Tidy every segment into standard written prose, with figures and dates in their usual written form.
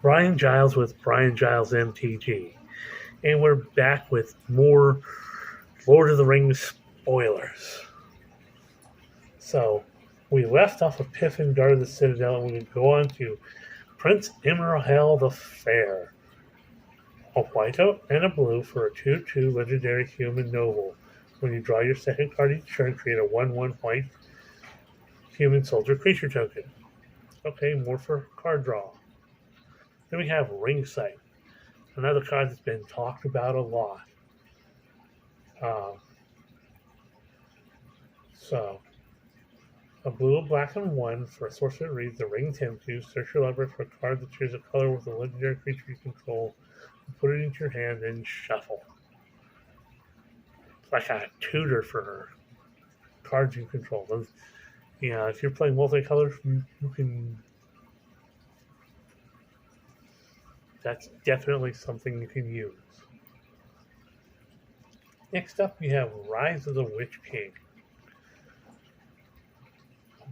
Brian Giles with Brian Giles MTG. And we're back with more Lord of the Rings spoilers. So, we left off of Pippin guarded the Citadel, and we can go on to Prince Imrahil the Fair. A white and a blue for a 2/2 legendary human noble. When you draw your second card each turn, create a 1/1 white human soldier creature token. Okay, more for card draw. Then we have Ringsight, another card that's been talked about a lot. So, a blue, black, and 1 for a sorcerer reads the Ring Temptu. Search your library for a card that shares a color with a legendary creature you control. Put it into your hand and shuffle. It's like a tutor for cards you control. If you're playing multicolor, you can. That's definitely something you can use. Next up, we have Rise of the Witch King.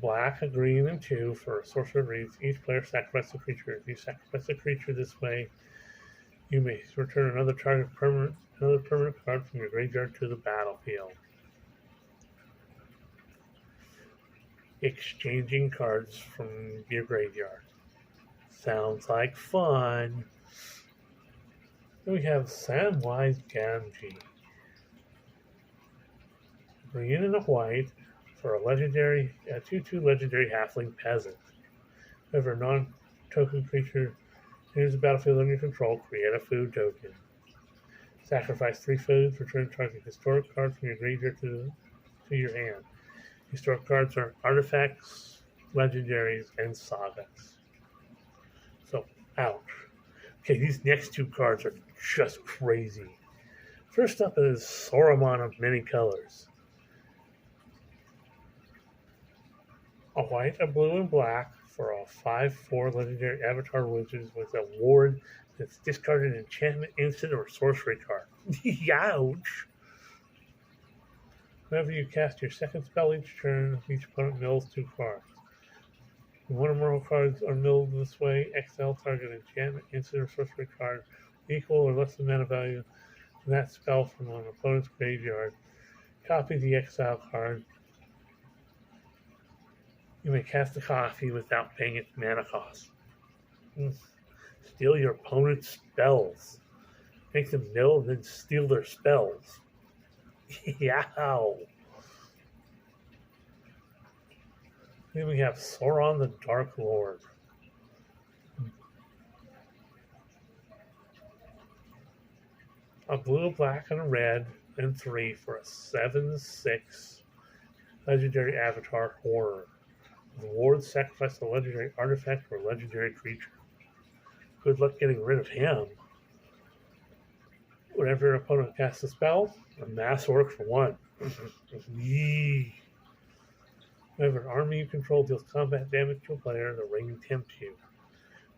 Black, a green, and 2 for a sorcerer reads. Each player sacrifices a creature. If you sacrifice a creature this way, you may return another permanent card from your graveyard to the battlefield. Exchanging cards from your graveyard. Sounds like fun. Then we have Samwise Gamgee. Green and a white for a 2/2 legendary halfling peasant. Whenever a non-token creature enters the battlefield under your control, create a food token. Sacrifice 3 foods, return target historic card from your graveyard to your hand. Historic cards are artifacts, legendaries, and sagas. So, ouch. Okay, these next 2 cards are just crazy. First up is Saruman of Many Colors. A white, a blue, and black for a 5/4 legendary avatar wizard with a ward that's discarded an enchantment, instant, or sorcery card. Ouch! Whenever you cast your second spell each turn, each opponent mills 2 cards. When one or more cards are milled this way, exile target enchantment, instant, or sorcery card equal or less than mana value than that spell from an opponent's graveyard. Copy the exile card. You may cast the copy without paying its mana cost. Steal your opponent's spells. Make them mill and then steal their spells. Yow! Then we have Sauron the Dark Lord. A blue, black, and a red, and 3 for a 7/6 legendary avatar horror. The ward sacrifice a legendary artifact or legendary creature. Good luck getting rid of him. Whenever your opponent casts a spell, a mass orc for 1. Yee. Whenever an army you control deals combat damage to a player, the ring tempts you.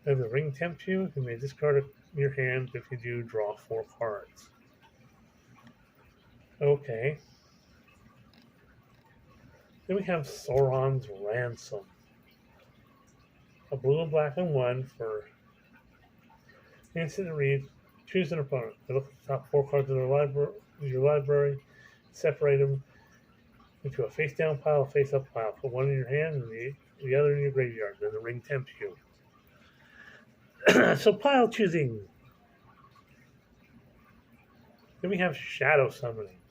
Whenever the ring tempts you, you may discard your hand. If you do, draw 4 cards. Okay. Then we have Sauron's Ransom. A blue and black and 1 for instant read. Choose an opponent. Look at the top 4 cards of your library. Separate them into a face-down pile, a face-up pile. Put one in your hand and the other in your graveyard. Then the ring tempts you. So pile choosing. Then we have Shadow Summoning.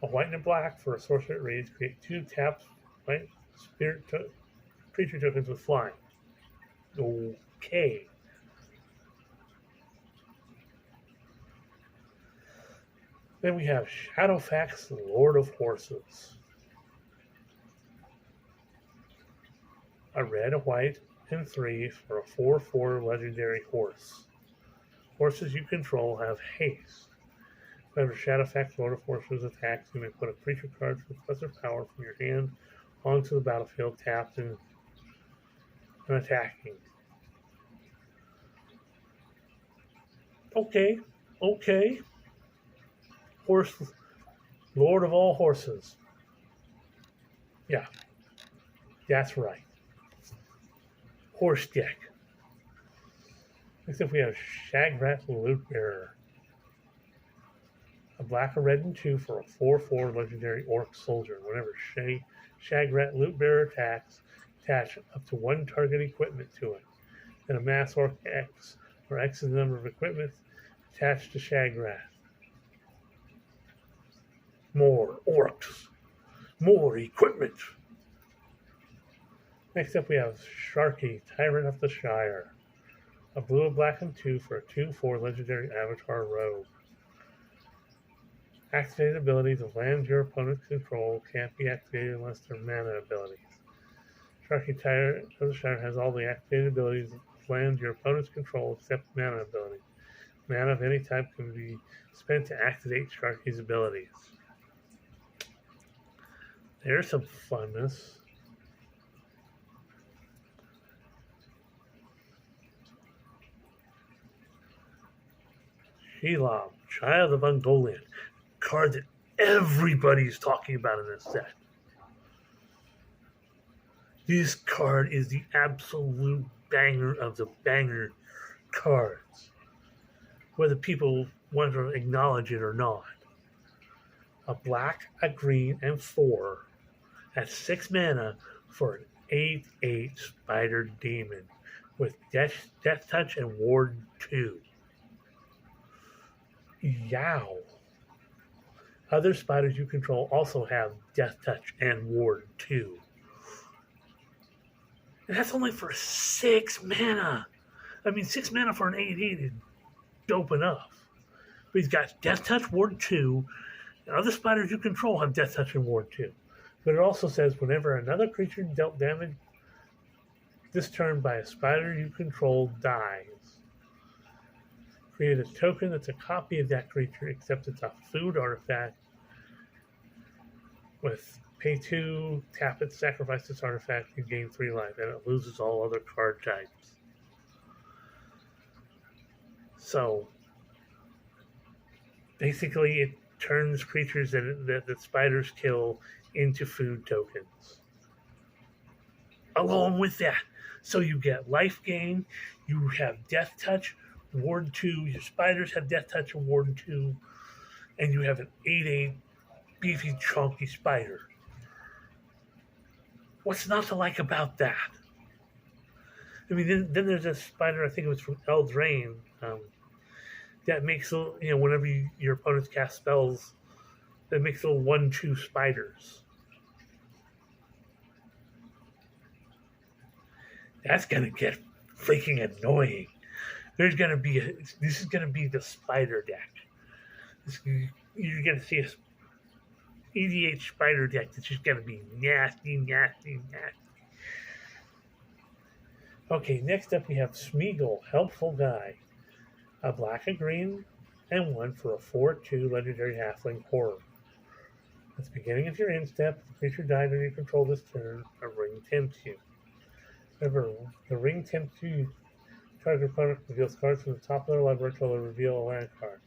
A white and a black for a sorcerer that reads. Create 2 tapped white spirit creature tokens with flying. Okay. Then we have Shadowfax, Lord of Horses. A red, a white, and 3 for a 4/4 legendary horse. Horses you control have haste. Whenever Shadowfax, Lord of Horses attacks, you may put a creature card with lesser power from your hand onto the battlefield, tapped and attacking. Okay. Horse, Lord of all horses. Yeah, that's right. Horse deck. Next up, we have Shagrat Loot Bearer. A black, a red, and 2 for a 4/4 legendary orc soldier. Whenever Shagrat Loot Bearer attacks, attach up to 1 target equipment to it. Then a mass orc X, where X is the number of equipment attached to Shagrat. More orcs. More equipment. Next up, we have Sharky, Tyrant of the Shire. A blue, a black, and 2 for a 2/4 legendary avatar rogue. Activated abilities of lands your opponents control can't be activated unless they're mana abilities. Sharky, Tyrant of the Shire has all the activated abilities of lands your opponents control except mana abilities. Mana of any type can be spent to activate Sharky's abilities. There's some funness. Shelob, Child of Ungoliant. Card that everybody's talking about in this set. This card is the absolute banger of the banger cards, whether people want to acknowledge it or not. A black, a green, and 4 at 6 mana for an 8/8 Spider Demon with Death Touch and Ward 2. Yow. Other spiders you control also have Death Touch and Ward 2. And that's only for 6 mana. I mean, 6 mana for an 8/8 is dope enough. But he's got Death Touch, Ward 2, and other spiders you control have Death Touch and Ward 2. But it also says whenever another creature dealt damage this turn by a spider you control dies, create a token that's a copy of that creature except it's a food artifact with pay 2, tap it, sacrifice this artifact, you gain 3 life, and it loses all other card types. So basically it turns creatures that the spiders kill into food tokens. Along with that, so you get life gain, you have Death Touch, Ward 2, your spiders have Death Touch and Ward 2, and you have an 8/8 beefy, chunky spider. What's not to like about that? I mean, then there's a spider, I think it was from Eldraine, that makes, whenever your opponents cast spells, that makes little 1/2 spiders. That's going to get freaking annoying. This is going to be the spider deck. You're going to see a EDH spider deck that's just going to be nasty, nasty, nasty. Okay, next up we have Smeagol, Helpful Guy. A black, a green, and 1 for a 4/2 legendary halfling horror. At the beginning of your end step, if the creature died under your control this turn, a ring tempts you. Remember, the ring tempts you. Target opponent reveals cards from the top of their library until they reveal a land card.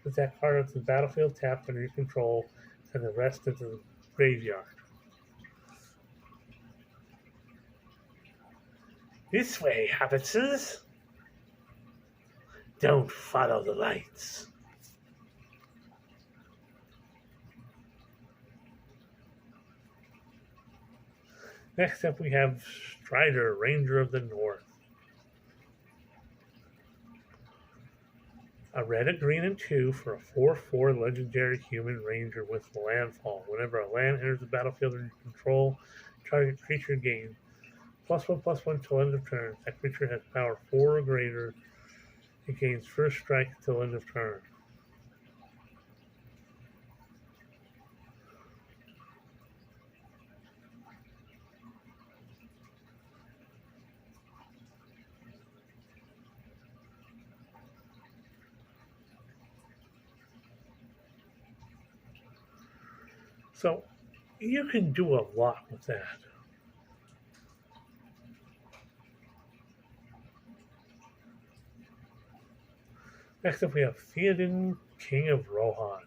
Put that card onto the battlefield tapped under your control, and the rest into the graveyard. This way, hobbitses. Don't follow the lights. Next up we have Strider, Ranger of the North. A red, a green, and 2 for a 4/4 legendary human ranger with landfall. Whenever a land enters the battlefield under your control, target creature gains +1/+1 till end of turn. That creature has power 4 or greater. It gains first strike till end of turn. So you can do a lot with that. Next up we have Theoden, King of Rohan.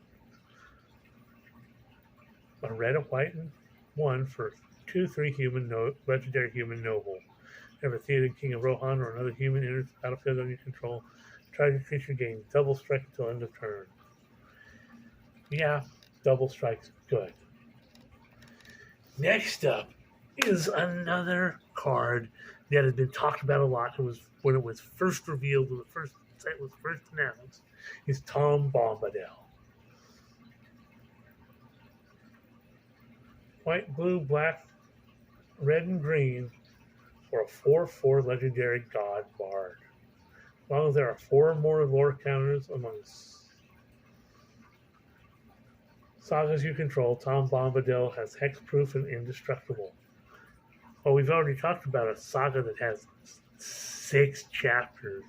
A red, a white, and 1 for 2/3 legendary human noble. Whenever Theoden, King of Rohan, or another human enters the battlefield under your control, target creature gains double strike until end of turn. Yeah, double strike's good. Next up is another card that has been talked about a lot. It was when it was first revealed, when the first set was first announced. Is Tom Bombadil. White, blue, black, red, and green for a 4/4 legendary god bard. As long as there are 4 or more lore counters among sagas you control, Tom Bombadil has hexproof and indestructible. Well, we've already talked about a saga that has 6 chapters.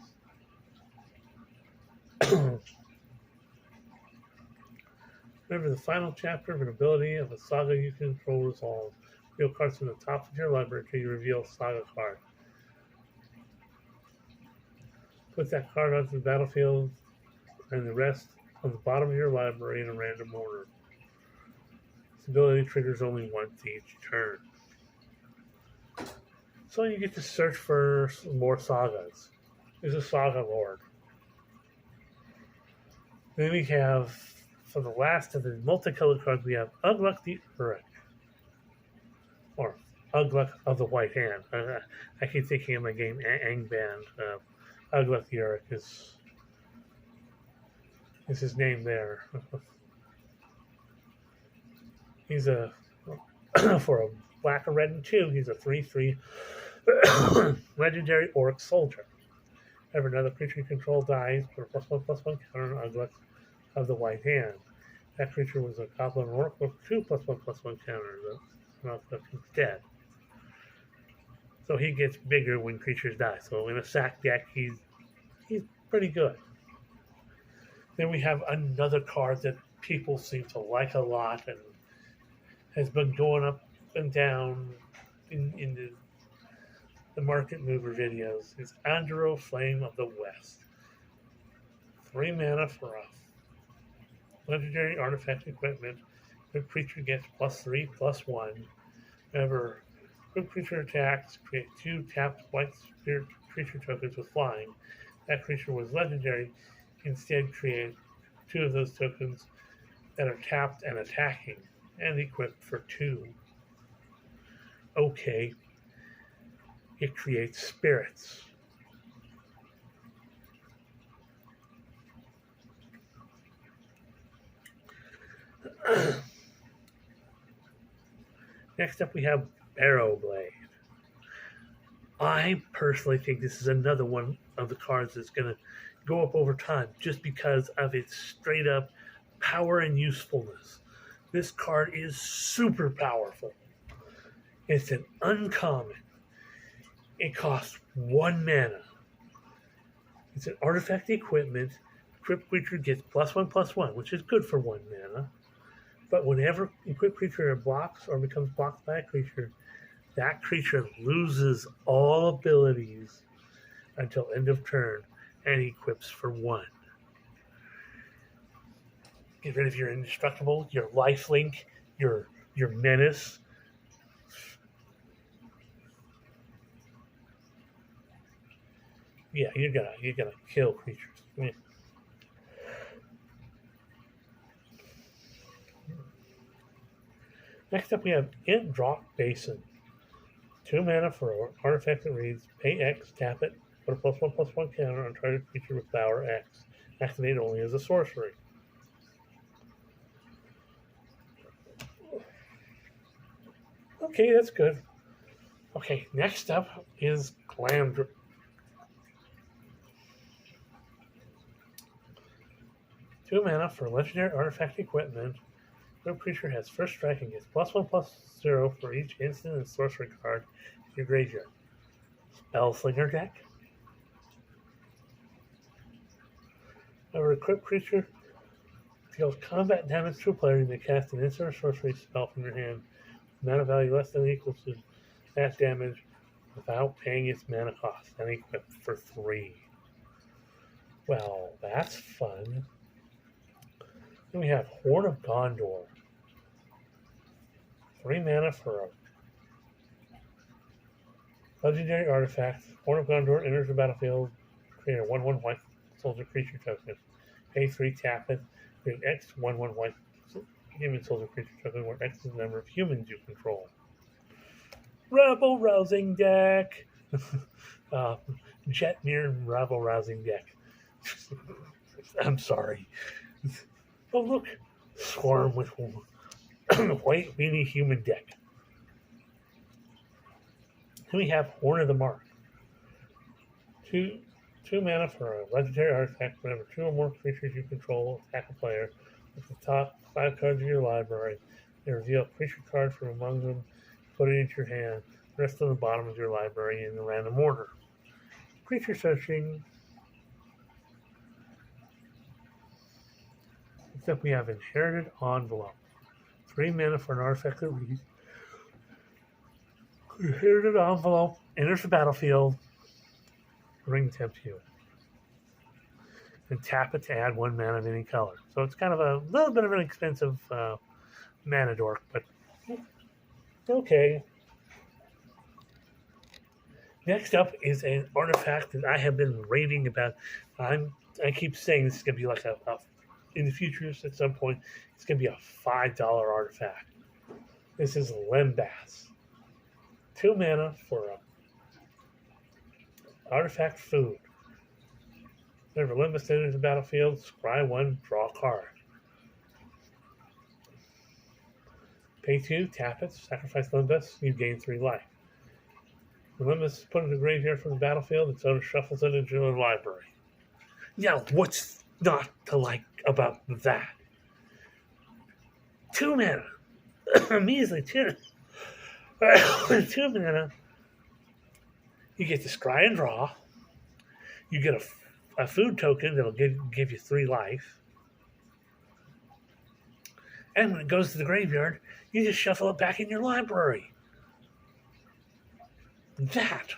Remember, the final chapter of an ability of a saga you control resolves. Reveal cards from the top of your library until you reveal a saga card. Put that card onto the battlefield and the rest on the bottom of your library in a random order. This ability triggers only once each turn. So you get to search for some more sagas. There's a saga lord. Then we have, for the last of the multicolored cards, we have Ugluk the Uruk. Or Ugluk of the White Hand. I keep thinking of my game Angband. Ugluk the Uruk is his name there. He's a for a black, a red, and 2. He's a 3/3 legendary orc soldier. Whenever another creature you control dies, put a +1/+1 counter on Ugluk of the White Hand. That creature was a goblin orc with 2 +1/+1 counters. Ugluk is dead. So he gets bigger when creatures die. So in a sack deck, he's pretty good. Then we have another card that people seem to like a lot and has been going up and down in the market mover videos. It's Anduro Flame of the West. 3 mana for a legendary artifact equipment. Good creature gets +3/+1. Whenever good creature attacks, create 2 tapped white spirit creature tokens with flying. That creature was legendary. Instead, create 2 of those tokens that are tapped and attacking, and equipped for 2. Okay. It creates spirits. Next up, we have Barrowblade. I personally think this is another one of the cards that's going to go up over time just because of its straight up power and usefulness. This card is super powerful. It's an uncommon. It costs 1 mana. It's an artifact equipment. Equipped creature gets +1/+1, which is good for 1 mana. But whenever equipped creature blocks or becomes blocked by a creature, that creature loses all abilities until end of turn and equips for 1. Get rid of your indestructible, your lifelink, your menace. Yeah, you're gonna kill creatures. Yeah. Next up, we have Indrok Basin. 2 mana for an artifact that reads: pay X, tap it, put a +1/+1 counter on target creature with power X. Activate only as a sorcery. Okay, that's good. Okay, next up is Glamdring. 2 mana for legendary artifact equipment. No creature has first strike and gets +1/+0 for each instant and sorcery card in your graveyard. Spellslinger deck. Whenever equipped creature deals combat damage to a player, you may cast an instant or sorcery spell from your hand. Mana value less than or equal to that damage without paying its mana cost, and equipped for 3. Well, that's fun. Then we have Horn of Gondor. 3 mana for a Legendary artifact. Horn of Gondor enters the battlefield. Create a 1/1 white soldier creature token. Pay 3, tap it. Create X 1/1 white human soldier creature token where X is the number of humans you control. Rabble rousing deck. Jetmir rabble rousing deck. I'm sorry. Oh look, swarm with white weenie human deck. Then we have Horn of the Mark. Two mana for a legendary artifact. Whenever 2 or more creatures you control attack a player with the top 5 cards of your library, and reveal a creature card from among them, put it into your hand. The rest on the bottom of your library in the random order. Creature searching. Except we have Inherited Envelope. 3 mana for an artifact that reads. Inherited Envelope enters the battlefield. Ring tempt you. And tap it to add 1 mana of any color. So it's kind of a little bit of an expensive mana dork, but okay. Next up is an artifact that I have been raving about. I keep saying this is going to be like a in the future at some point, it's going to be a $5 artifact. This is Lembas. 2 mana for a artifact food. Whenever Lembas enters the battlefield, scry 1, draw a card. Pay 2, tap it, sacrifice Lembas, you gain 3 life. When Lembas is put in the graveyard from the battlefield, its owner shuffles it into the library. Now, what's not to like about that? 2 mana. Measly 2. 2 mana. You get to scry and draw. You get a food token that'll give you 3 life. And when it goes to the graveyard, you just shuffle it back in your library. That.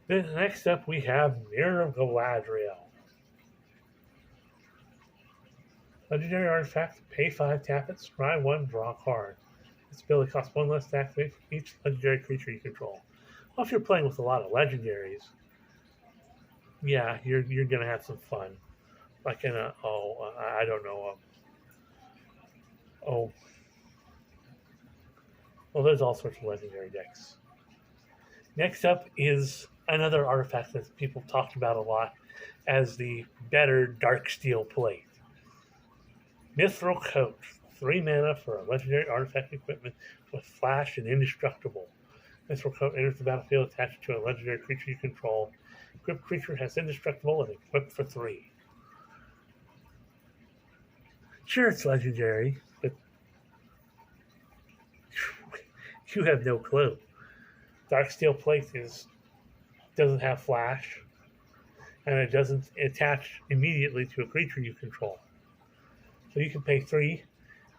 Then next up we have Mirror of Galadriel. Legendary artifact, pay 5, tap it, scry 1, draw a card. This ability costs 1 less to activate for each legendary creature you control. Well, if you're playing with a lot of legendaries, yeah, you're gonna have some fun. Like in I don't know, well, there's all sorts of legendary decks. Next up is another artifact that people talked about a lot as the better Darksteel Plate. Mithril Coat. 3 mana for a legendary artifact equipment with flash and indestructible. Mithril Coat enters the battlefield attached to a legendary creature you control. Equipped creature has indestructible and equipped for 3. Sure, it's legendary, but you have no clue. Darksteel Plate doesn't have flash, and it doesn't attach immediately to a creature you control. So you can pay 3.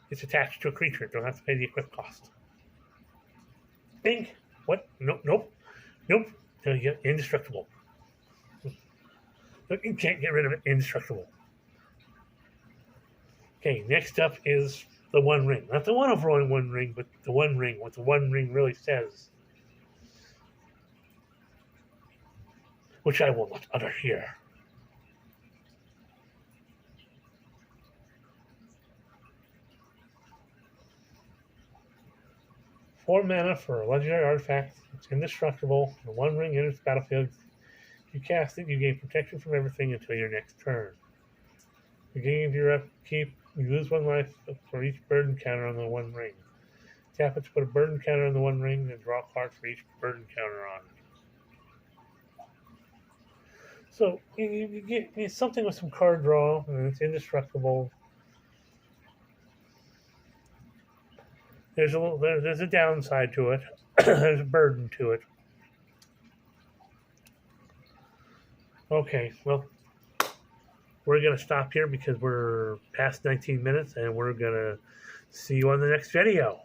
It's attached to a creature. You don't have to pay the equip cost. Bing. What? Nope. No, you get indestructible. You can't get rid of it. Indestructible. Okay, next up is the One Ring. Not the one of One Ring, but the One Ring. What the One Ring really says. Which I will not utter here. Four mana for a legendary artifact. It's indestructible. The One Ring enters the battlefield. If you cast it, you gain protection from everything until your next turn. At the beginning of your upkeep, you lose 1 life for each burden counter on the One Ring. Tap it to put a burden counter on the One Ring, and draw a card for each burden counter on it. So you get something with some card draw, and it's indestructible. There's a downside to it. There's a burden to it. Okay, well, we're going to stop here because we're past 19 minutes, and we're going to see you on the next video.